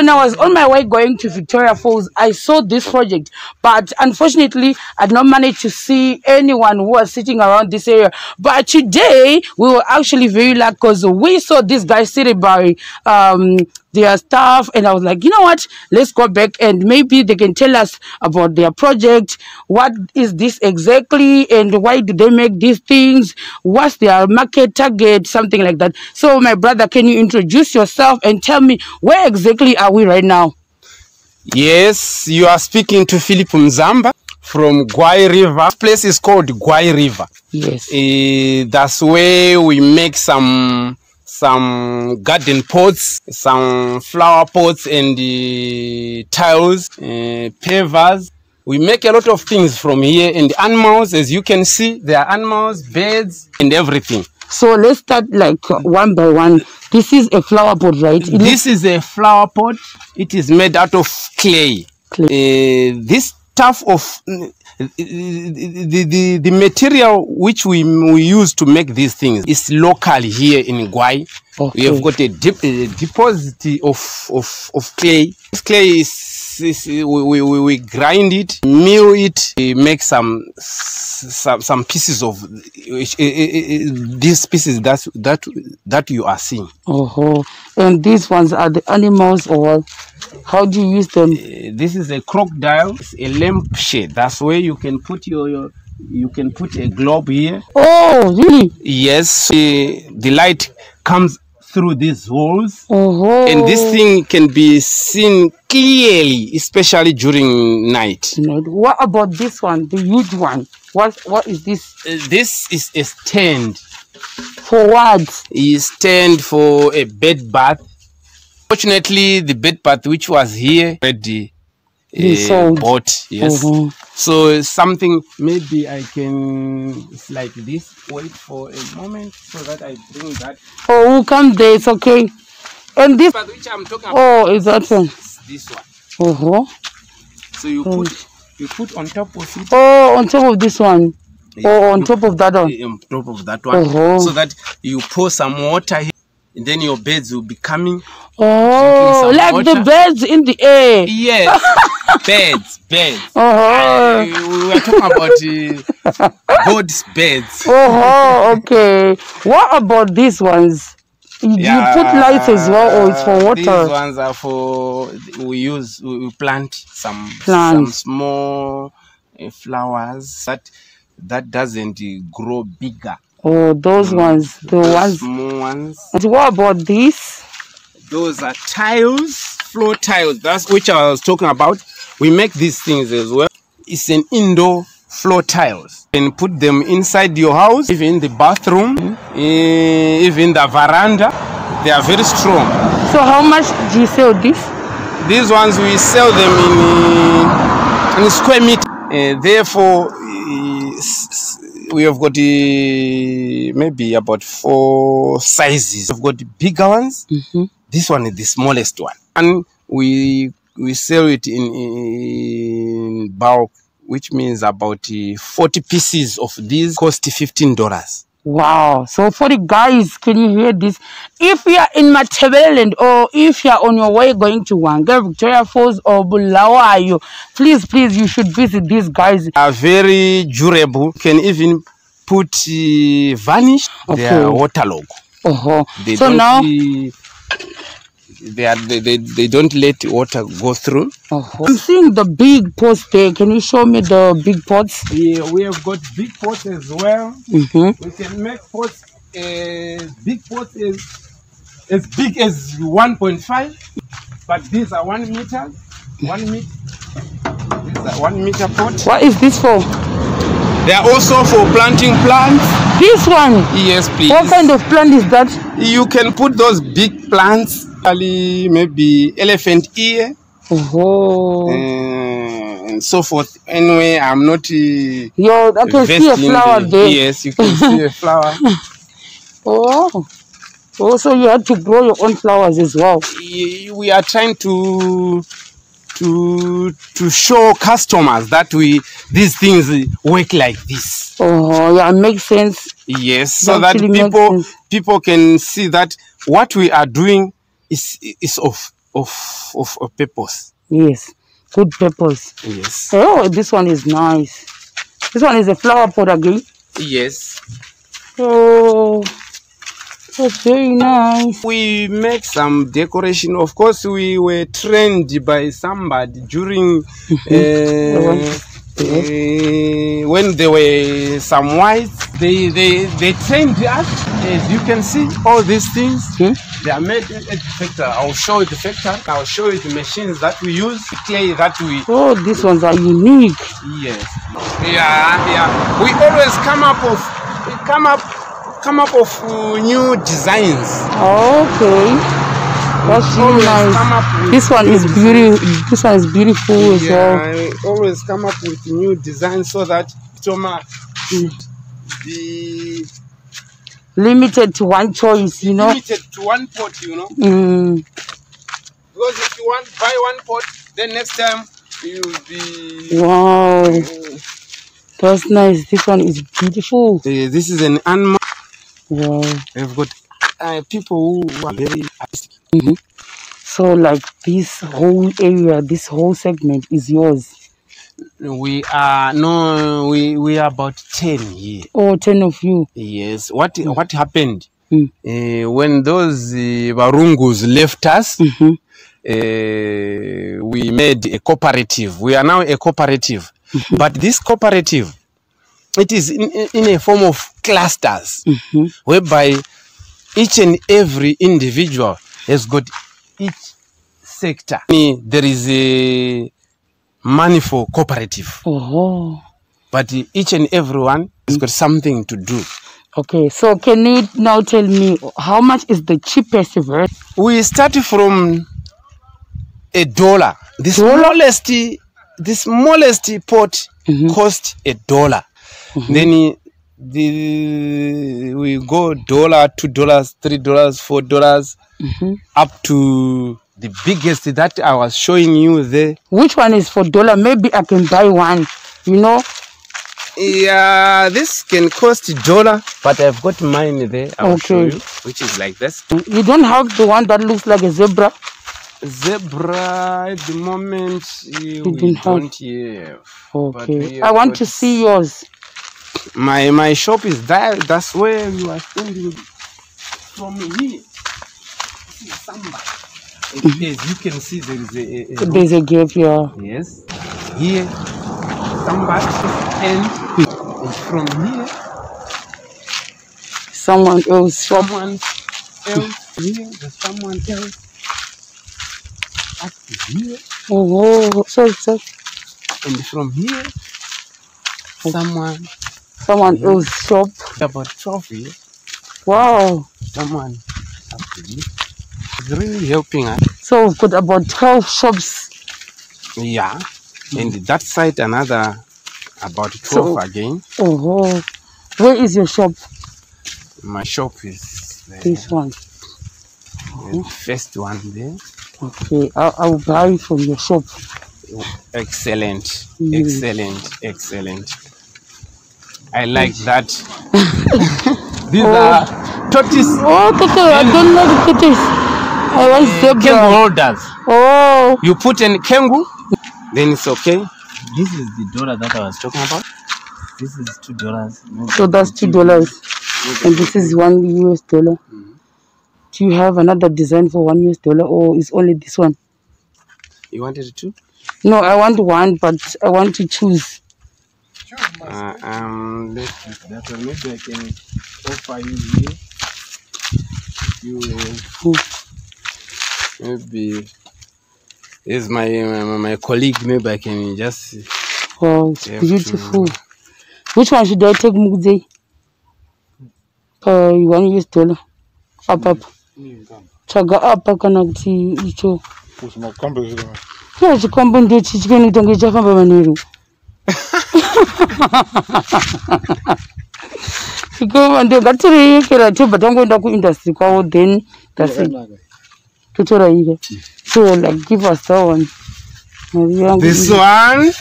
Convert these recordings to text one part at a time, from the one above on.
when I was on my way going to Victoria Falls, I saw this project, but unfortunately, I did not manage to see anyone who was sitting around this area. But today, we were actually very lucky because we saw this guy sitting by their staff, and I was like, you know what, let's go back and maybe they can tell us about their project. What is this exactly, and why do they make these things? What's their market target, something like that. So my brother, can you introduce yourself and tell me where exactly are we right now? Yes, you are speaking to Phillip-The from Gwai River. This place is called Gwai River. Yes. That's where we make some garden pots, some flower pots, and tiles, pavers. We make a lot of things from here, and animals, as you can see, there are animals, birds, and everything. So let's start like one by one. This is a flower pot, right? This is a flower pot. It is made out of clay. This stuff of the material which we use to make these things is local here in Gwai. Okay. We have got a deposit of clay. This clay is we grind it, mill it, make some pieces of these pieces that you are seeing. And these ones are the animals, or how do you use them? This is a crocodile, it's a lampshade. That's where you can put you can put a globe here. Oh, really? Yes. The light comes through these holes, and this thing can be seen clearly, especially during night. What about this one, the huge one? What is this? This is a stand. For what? A stand for a bed bath. Fortunately, the bed bath which was here already bought. Yes. So something, maybe I can, it's like this. Wait for a moment so that I bring that. Oh, who come there? It's okay. And this, but which I'm talking about. Oh, is that one? This one. So you put on top of it. Oh, on top of this one. Oh, on top of that one. On top of that one. So that you pour some water here, and then your birds will be coming. Oh, like water. The birds in the air. Yes. Birds. We were talking about birds, beds. Okay. What about these ones? Do you put lights as well, or it's for water? These ones are for, we plant some small flowers that doesn't grow bigger. Oh, those ones, the small ones. And what about these? Those are tiles, floor tiles. That's which I was talking about. We make these things as well. It's an indoor floor tiles. You can put them inside your house, even in the bathroom, even the veranda. They are very strong. So how much do you sell this? These ones we sell them in square meter. Therefore, we have got maybe about 4 sizes. We've got the bigger ones. This one is the smallest one, and we sell it in bulk, which means about 40 pieces of these cost $15. Wow. So for the guys, can you hear this? If you are in Matebeleland, or if you are on your way going to Wanga, Victoria Falls, or Bulawayo, please, you should visit these guys. Are very durable. You can even put varnish their water logo. They so now they don't let water go through. I'm seeing the big pots there. Can you show me the big pots? Yeah, we have got big pots as well. We can make pots big pots as big as 1.5, but these are 1 meter. 1 meter. These are 1 meter pot. What is this for? They are also for planting plants. This one? Yes, please. What kind of plant is that? You can put those big plants, maybe elephant ear, and so forth. Anyway, I'm not. I can see a flower there. Yes, you can see a flower. So you had to grow your own flowers as well. We are trying to show customers that these things work like this. Yeah, it makes sense. Yes, so that people can see that what we are doing is of of peppers. Yes, good peppers. Yes. Oh, this one is nice. This one is a flower pot again. Yes. Oh, that's very nice. We make some decoration. Of course, we were trained by somebody during when there were some whites. They trained us. As you can see, all these things they are made at the factory. I'll show you the factory. I'll show you the machines that we use, clay that we. Oh, these ones are unique. Yes. Yeah. We always come up with new designs. Okay, that's really nice. This one is beautiful. This one is beautiful as well. I always come up with new designs so that Toma should be limited to one choice, you know. Limited to one pot, you know. Because if you want buy one pot, then next time you'll be. Wow, that's nice. This one is beautiful. This is an animal. Wow. We've got people who are very artistic. So, like, this whole area, this whole segment is yours. We are about 10 here. Oh, 10 of you. Yes. What happened when those Varungus left us? We made a cooperative. We are now a cooperative, but this cooperative, it is in a form of clusters, whereby each and every individual has got each sector. There is a money for cooperative. But each and everyone has got something to do. Okay, so can you now tell me how much is the cheapest version? We start from $1. The smallest pot cost $1. Then we go $1, $2, $3, $4, up to the biggest that I was showing you there. Which one is for $1? Maybe I can buy one, you know. Yeah, this can cost $1, but I've got mine there. I'll show you, which is like this. You don't have the one that looks like a zebra? Zebra at the moment we don't have. Okay, I want to see yours. My shop is there. That's where you are standing from here. As you can see, there is there's a gap here. Yes. Here, somebody, and from here, someone else. Someone else here. There's someone else. Here. Oh, sorry. And from here, someone else shop. About 12 here. Wow. Someone up here. It's really helping us. So we've got about 12 shops. Yeah. And that side another about 12 again. Where is your shop? My shop is there. This one. The first one there. Okay, I'll buy from your shop. Excellent. Excellent. I like that. These are tortoise. Oh, tortoise. I don't like tortoise. I want zebra. Kangaroo holders. Oh. You put in kangaroo, then it's okay. This is the dollar that I was talking about. This is $2. So that's $2. And this is $1. Do you have another design for $1 or is only this one? You wanted two? No, I want one, but I want to choose. Let's use that one. Maybe I can offer you here. Maybe is my colleague. Maybe I can just. Oh, it's beautiful. Which one should I take, Mugze? $1. Up. Chaga up kana kuti icho. Kusema kambe zile. Yeah, chikambe ndio chichikeni utangeja famba maniru. Chikambe ndio gatiri kera tiba tangoenda ku industry kwawo then that's it. Tutora ile. So like give us that one. This one?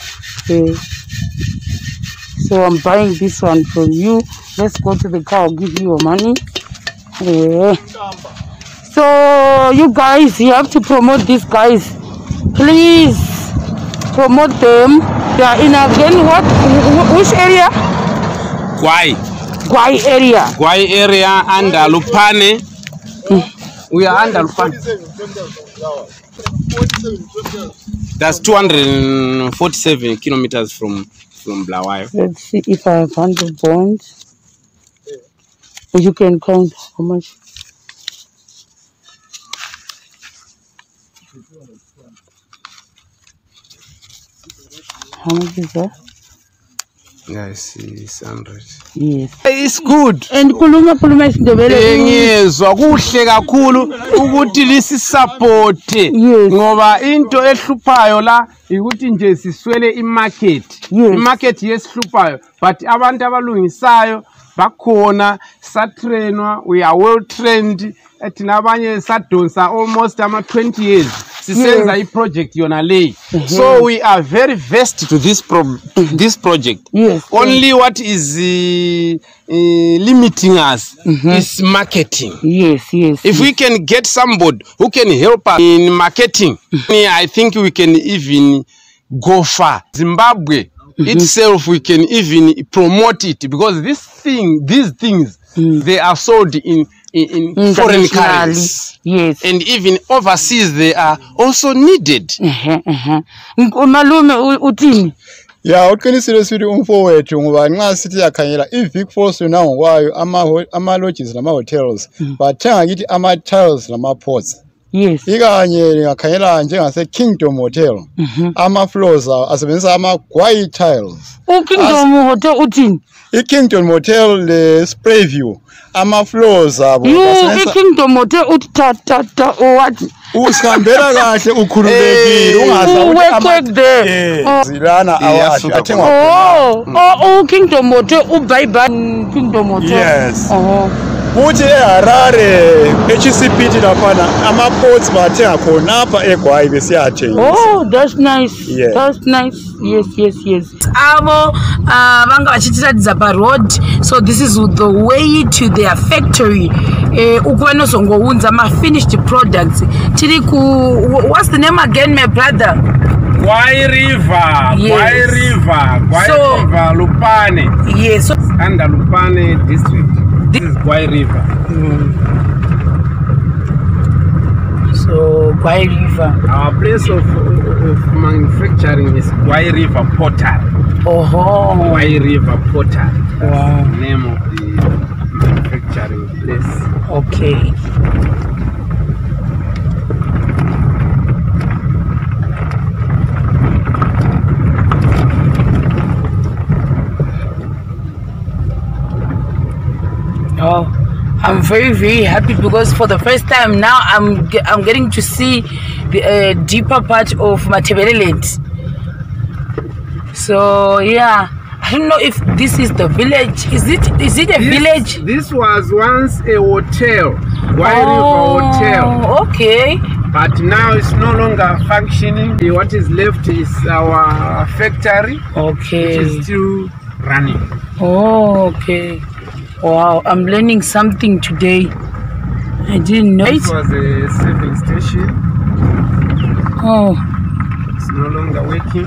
Okay. So I'm buying this one from you. Let's go to the car. I'll give you your money. Yeah. So So you guys, you have to promote these guys. Please promote them. They are in again which area? Gwai. Gwai area. Gwai area under Lupane. We are under Lupane. That's 247 kilometers from Blawai. Let's see if I have 100 bonds. You can count how much. How much is that? Yeah, I see, it's 100. Yes. It's good. And kuluma isindebele. Ngiyezwa kuhle kakhulu ukuthi lisi support. Ngoba into ehluphayo la ukuthi nje siswele imarket. Imarket yesihluphayo, but abantu abalungisayo bakhona, satrainwa, we are well trained. Ethi nabanye sadonsa almost 20 years. Sisenza i-project yona leyi. So we are very versed to this project. Yes. Only what is limiting us is marketing. Yes. If we can get somebody who can help us in marketing, I think we can even go far. Zimbabwe itself, we can even promote it, because these things, they are sold in foreign currencies. Yes. And even overseas they are also needed. Malume utini? Yeah, uqinisile sithi umfowethu ngoba nxa sithi yakhanyela iVic Falls nawo kwayo ama lodges nama hotels bathenga kithi ama tiles nama pots. Yes. Ikanye ngakhanyela njengase Kingdom Hotel. Ama floors asebenzisa ama Gwai tiles. Kingdom Hotel utini? I-Kingdom Hotel le Spray View ama floors abo basebenzisa Kingdom Hotel utata what usihambela kahle ukhululekile ungaza zilana awathi athengwa Kingdom Hotel bye Kingdom Hotel. Yes. Uthi eHarare HCPT lapha ama ports bathenga khona apha eGwai besiyathengisa. Oh, that's nice. Yeah. That's nice. Yes. Abo banga bachitira Dzapa Road. So this is the way to their factory. Ukweno songounza ma finished products. Tiriku, what's the name again, my brother? Gwai River. Yes. Gwai River. Lupane. Yes. Under Lupane district. This is Gwai River. So Gwai River. Our place of manufacturing is Gwai River Pottery. Gwai River Pottery. That's the name of the manufacturing place. Okay. Oh, I'm very happy because for the first time now I'm getting to see the deeper part of Matebeleland. So yeah, I don't know if this is the village. Is it a village? This was once a hotel, Gwai River Hotel. Okay. But now it's no longer functioning. What is left is our factory. Okay. Which is still running. Oh, okay. Wow, I'm learning something today. I didn't know. It was a saving station. Oh. It's no longer working.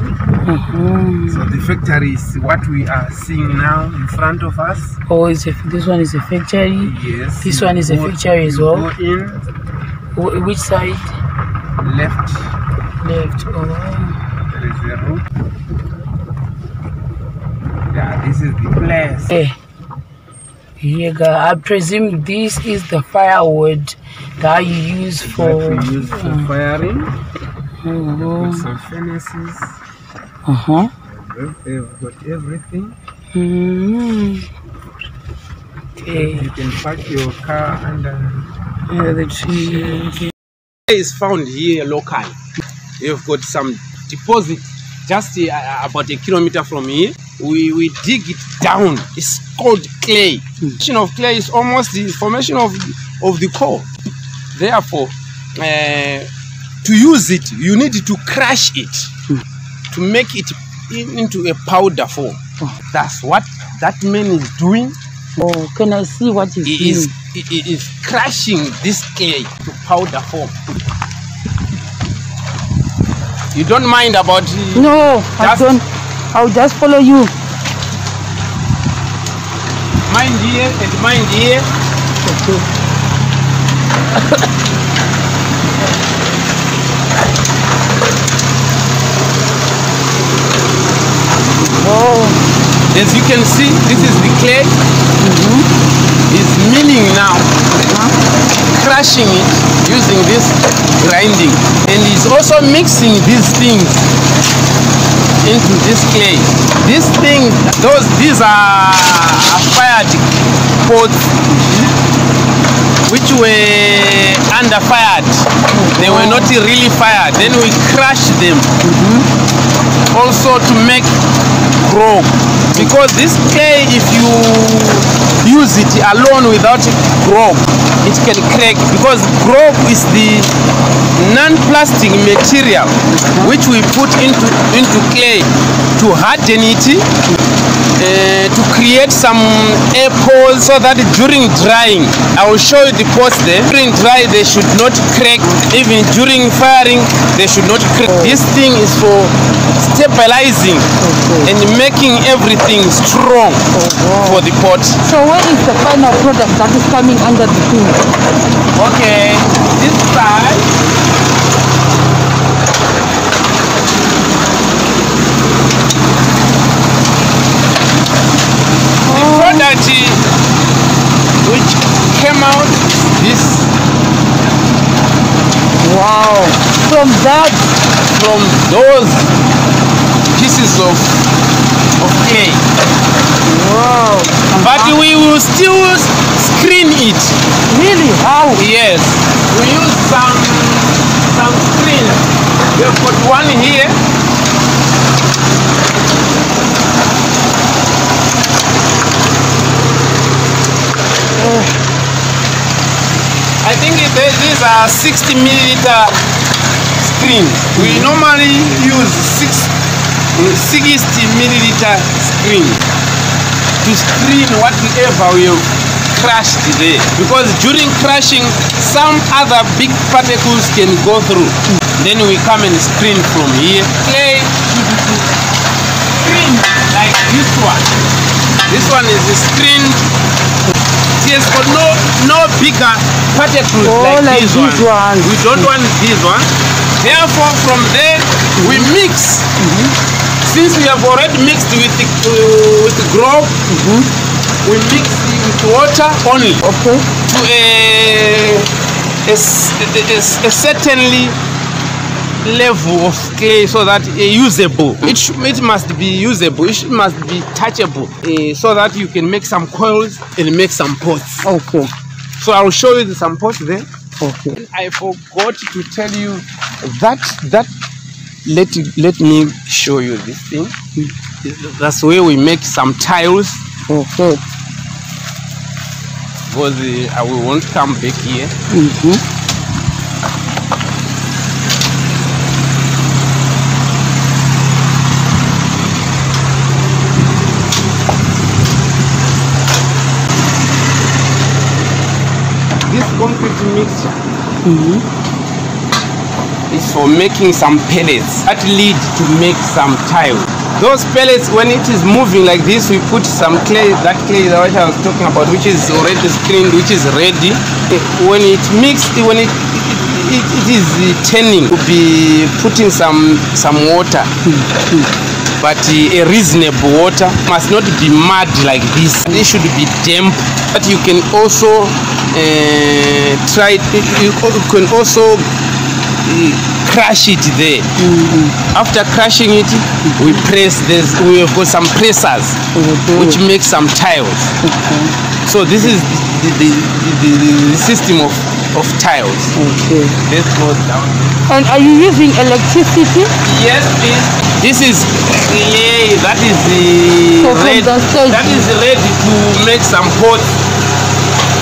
So the factory is what we are seeing now in front of us. Oh, this one is a factory? Yes. This one is a factory as well? Go in. Which side? Left. Left. Oh. There is a route. Yeah, this is the place. Okay. Here, I presume this is the firewood that you use for... That we use for firing. With some furnaces. They've got everything. Okay. You can park your car under the tree. It's found here locally. You've got some deposit just about a kilometer from here. We dig it down. It's called clay. The formation of clay is almost the formation of the core. Therefore, to use it, you need to crush it to make it into a powder form. That's what that man is doing. Oh, can I see what he's doing? He is is crushing this clay to powder form. You don't mind about it? No, I don't. I'll just follow you. Mind here and mind here. Okay. Oh. As you can see, this is the clay. It's milling now, crushing it using this grinding, and he's also mixing these things into this clay. These things, these are fired pots which were under fired. They were not really fired. Then we crush them also to make grog, because this clay, if you use it alone without grog, it can crack, because grog is the non-plastic material which we put into clay to harden it, to create some air pores, so that during drying, I will show you the pots there. During dry, they should not crack. Even during firing, they should not crack. This thing is for stabilizing and making everything strong for the pot. So where is the final product that is coming under the thing? Okay, this side. The product which came out is this. Wow. From those pieces of clay. Wow. But we will still screen it. Really? How? Yes. We use some screen. We have got one here. I think these are 60 milliliter screens. We normally use 60 milliliter screen to screen whatever we have crushed there. Because during crushing, some other big particles can go through. Then we come and screen from here. Clay screen like this one. This one is a screen. It has got no bigger particles like this one. We don't want this one. Therefore, from there we mix. Since we have already mixed with the grog, we mix it with water only. Okay. To a certainly level of clay, so that usable. It must be usable. It must be touchable, so that you can make some coils and make some pots. Okay. So I will show you some pots there. Okay. I forgot to tell you that. Let me show you this thing. That's where we make some tiles. Okay. Because we won't come back here. This concrete mixture is for making some pellets that lead to make some tile. Those pellets, when it is moving like this, we put some clay. That clay is what I was talking about, which is already screened, which is ready. When it mixed, when it is turning, we'll be putting some water. But a reasonable water, must not be mud like this. It should be damp. But you can also you can also crush it there. After crushing it, we press this. We have got some pressers which make some tiles. So this is the system of tiles. Okay. Let's go down. And are you using electricity? Yes, please. This is clay. That is the ready. That is ready to make some pots,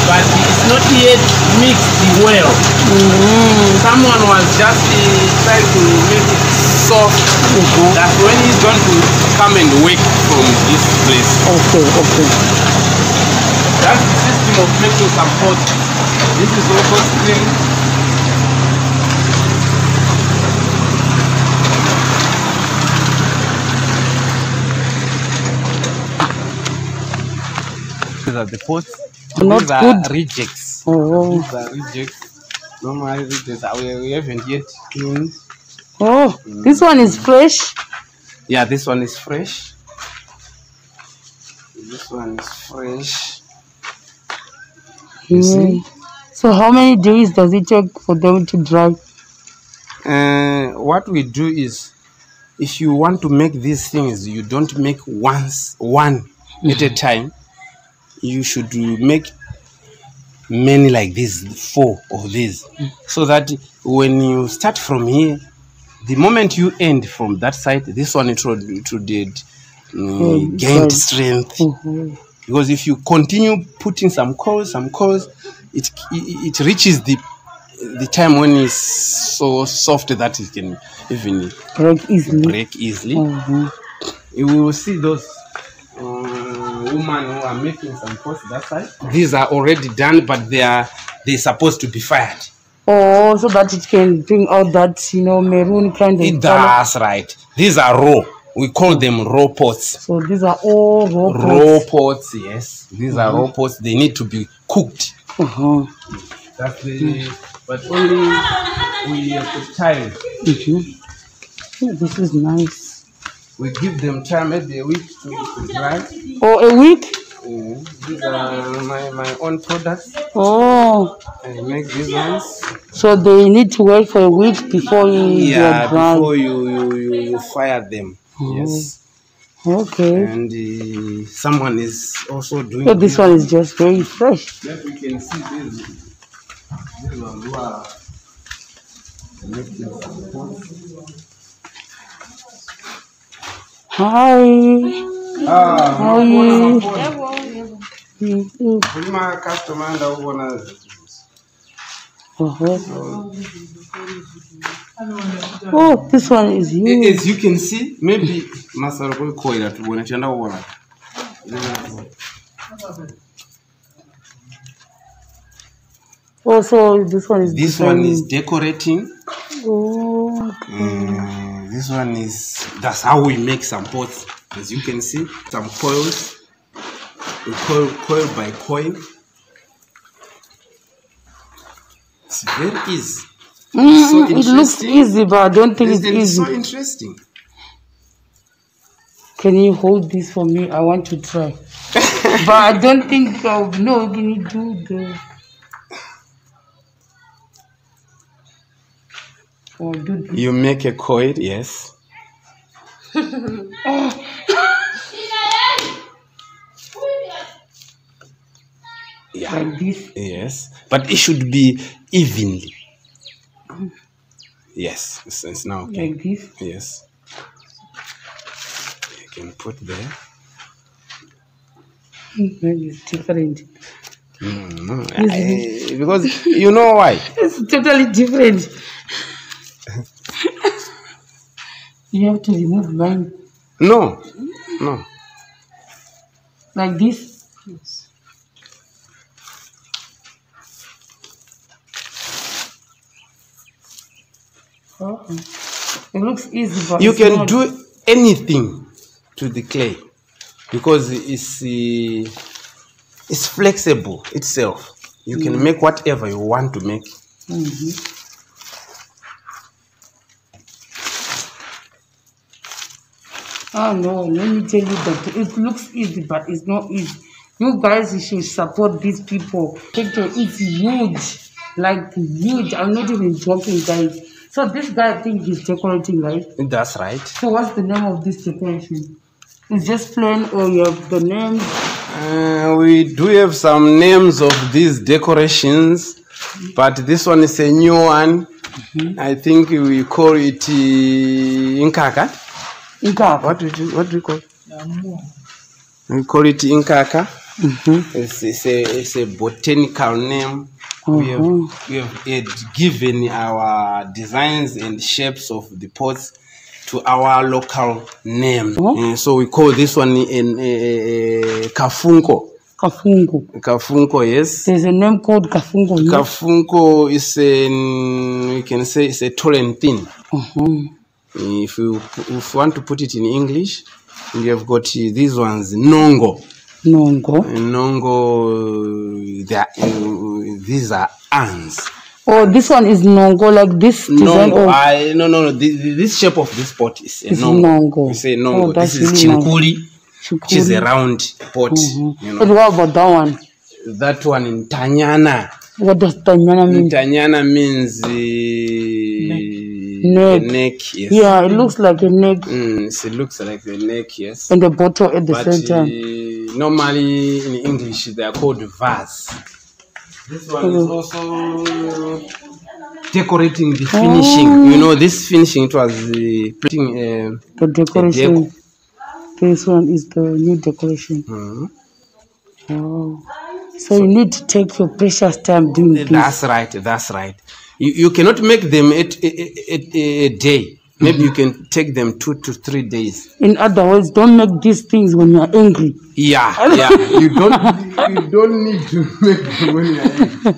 but it's not yet mixed well. Someone was just trying to make it soft. That's when he's going to come and work from this place. Okay. That's the system thinking of making some pots. This is also screen. These are the pots. Not These are good. rejects. Oh. These are rejects. Normally rejects we haven't yet cleaned. Oh, this one is fresh. Yeah, this one is fresh. This one is fresh. You see? So how many days does it take for them to dry? What we do is, if you want to make these things, you don't make one at a time. You should make many like this, 4 of these, so that when you start from here, the moment you end from that side, this one it would gain strength. Because if you continue putting some coals, it reaches the time when it's so soft that it can even break easily. You will see those women who are making some pots that side. These are already done, but they're supposed to be fired. Oh, so that it can bring out that, you know, maroon kind of color. That's right. These are raw. We call them raw pots. So these are all raw pots. Raw pots, yes. These are raw pots. They need to be cooked. That's the. But only we have to time. Oh, this is nice. We give them time maybe a week to dry. Oh, a week? These are my own products. Oh. I make these ones. So they need to wait for a week before you dry. Before you fire them. Yes. Okay. And someone is also doing. So this one is just very fresh. That we can see this one who are making some pots. Hi. How are you? My customer and owners. Oh, this one is huge. As you can see, maybe Master Koi that when it's under. Oh, so this one is. This one is decorating. Oh. This one is. That's how we make some pots. As you can see, some coils. We coil by coil. It's very easy. So it looks easy, but I don't think it's easy. It's so interesting. Can you hold this for me? I want to try. But I don't think no, can you do the You make a coil, yes. Yeah. Like this? Yes. But it should be evenly. Yes. It's now okay. Like this? Yes. You can put there. Maybe it's different. No. Because you know why? It's totally different. You have to remove mine. No. Like this? Yes. Oh. It looks easy, but you can do anything to the clay because it's flexible itself. You can make whatever you want to make. Oh no, let me tell you that it looks easy, but it's not easy. You guys should support these people. It's huge, like huge. I'm not even joking, guys. So this guy, I think he's decorating, right? That's right. So what's the name of this decoration? It's just plain, or you have the names? We do have some names of these decorations, but this one is a new one. I think we call it Inkaka. Inkaka. What do you call it? We call it Inkaka. It's a botanical name. We have given our designs and shapes of the pots to our local names. So we call this one in Kafunko. Kafungo. Kafungo, yes. There's a name called Kafungo. Kafungo is we can say it's a tall and thin. If you want to put it in English, we have got these ones, Nongo. Nongo. These are ants. Oh, this one is Nongo, like this design. No. This shape of this pot is Nongo. We say Nongo. Oh, this is Chinkuri, which is a round pot. You know. But what about that one? That one in Tanyana. What does Tanyana mean? Tanyana means neck. Yes. Yeah, it looks like a neck. It looks like a neck, yes. And the bottle at the same time. Normally in English they are called vase. This one is also decorating the finishing. You know, this finishing, it was putting the decoration. This one is the new decoration. Oh. So you need to take your precious time doing this. That's right. You cannot make them a day. Maybe you can take them 2 to 3 days. In other words, don't make these things when you're angry. Yeah. You don't need to make them when you're angry.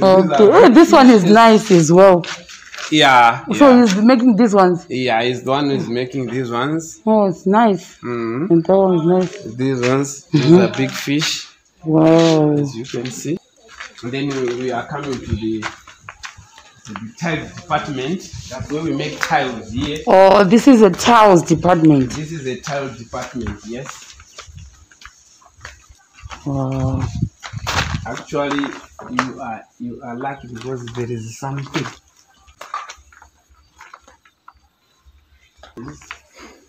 Okay. This one is nice as well. Yeah. So he's making these ones. Yeah, he's the one who's making these ones. Oh, it's nice. And that one is nice. These ones, these are big fish. Wow. As you can see. And then we are coming to the tiles department. That's where we make tiles here. Oh, this is a tiles department. This is a tiles department, yes. Wow. Actually, you are lucky because there is something.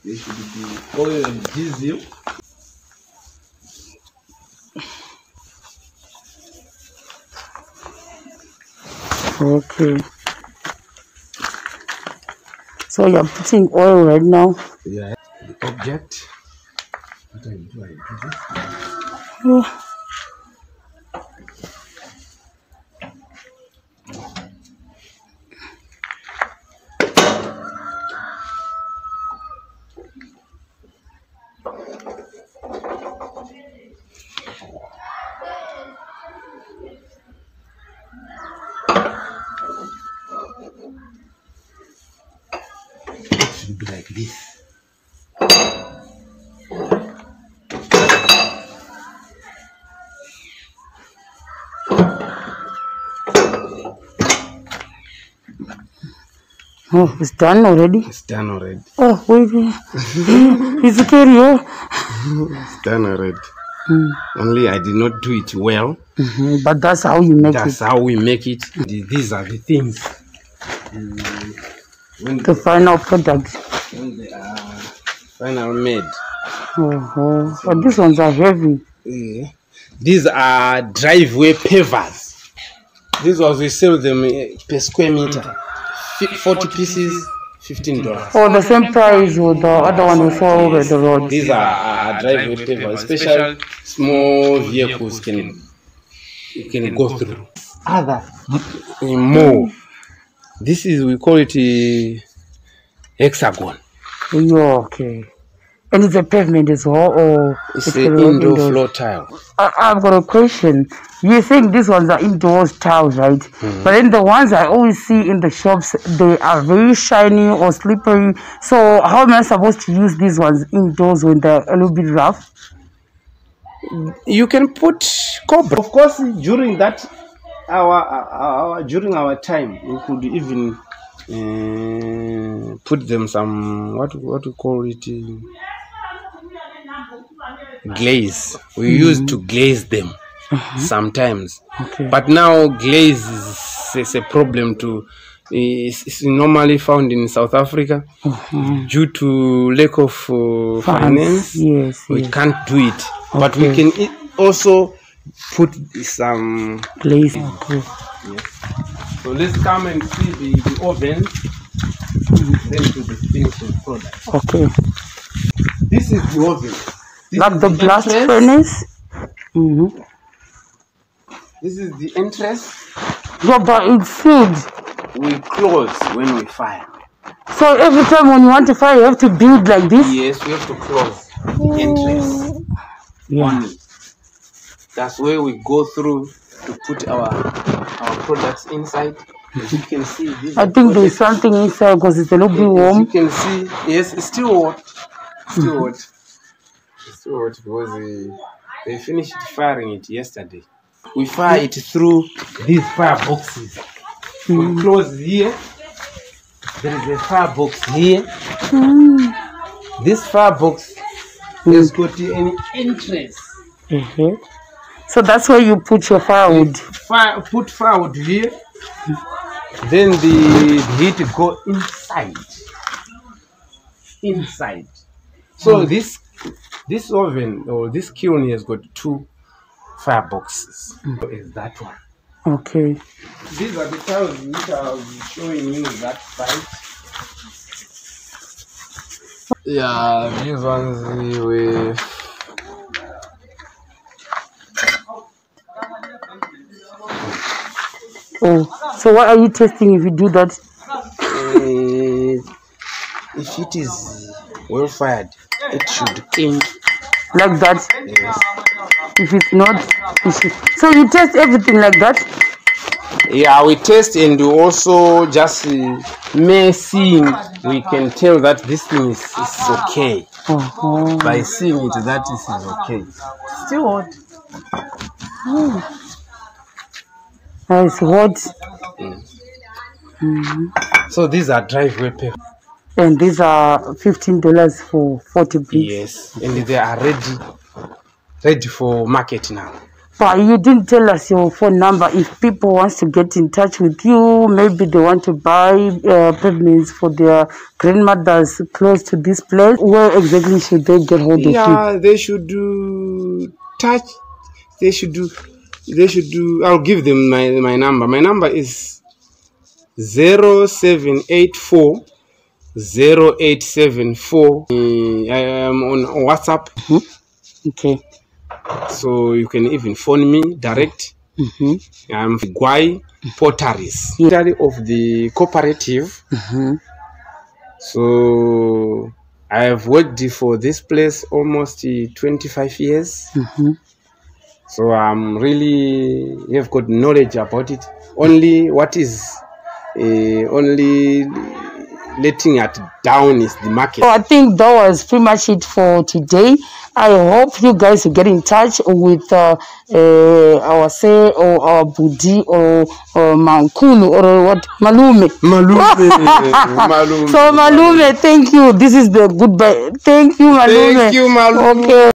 There should be oil and diesel. Okay. So you're putting oil right now? Yeah. The object. What do I do? I do this. Oh. Be like this. Oh, it's done already? It's done already. Oh, wait. It's okay, yo. It's done already. Only I did not do it well. But that's how you make it. That's how we make it. These are the things. The final product. When they are final made. But these ones are heavy. Yeah. These are driveway pavers. These ones we sell them per square meter. 40 pieces, $15. Oh, the same price with the other one we saw over the road. These are driveway pavers. Special small vehicles can go through. Other. More. This is, we call it hexagon. Yeah, okay. And it's a pavement as well, or it's an indoor floor tile. I've got a question. You think these ones are indoors tiles, right? But then the ones I always see in the shops, they are very shiny or slippery. So how am I supposed to use these ones indoors when they're a little bit rough? You can put cobra. Of course, during that during our time, we could even put them some what to call it, glaze. We used to glaze them sometimes. Okay. But now glaze is a problem it's normally found in South Africa due to lack of finance. Yes, we can't do it. Okay. But we can also put some glaze. Okay. Yes. So let's come and see the oven. Then to the finishing product. Okay. This is the oven. Like the blast furnace? This is the entrance. Yeah, but it's sealed. We close when we fire. So every time when you want to fire, you have to build like this? Yes, we have to close the entrance. Yeah. Only. That's where we go through to put our products inside. As you can see, I think there's something inside because it's a little bit warm. As you can see, yes, it's still hot. Still hot. It's still hot because they finished firing it yesterday. We fire it through these fire boxes. We close here. There is a fire box here. This fire box has got an entrance. So that's where you put your firewood. Put firewood here. Then the heat go inside. So this oven or this kiln has got 2 fire boxes. So is that one. Okay. These are the tiles which I was showing you that side. Yeah, these ones we. Oh, so what are you testing if you do that? If it is well fired, it should end like that. Yes. If it's not, it should. So you test everything like that? Yeah, we test and also just seeing we can tell that this thing is okay. By seeing it that this is okay. Still hot. It's hot. So these are driveway paper. And these are $15 for 40 bricks. Yes, and they are ready for market now. But you didn't tell us your phone number. If people want to get in touch with you, maybe they want to buy pavements for their grandmothers close to this place, where exactly should they get hold of you? Yeah, they should do touch. They should do. I'll give them my number. My number is 0784 0874. I am on WhatsApp. Okay. So you can even phone me direct. I'm Gwai Pottery of the cooperative. So I have worked for this place almost 25 years. So I'm really have got knowledge about it. Only what is only letting it down is the market. So I think that was pretty much it for today. I hope you guys will get in touch with our say or our Budi or Mankulu or what Malume. So Malume, thank you. This is the goodbye. Thank you, Malume. Thank you, Malume. Okay.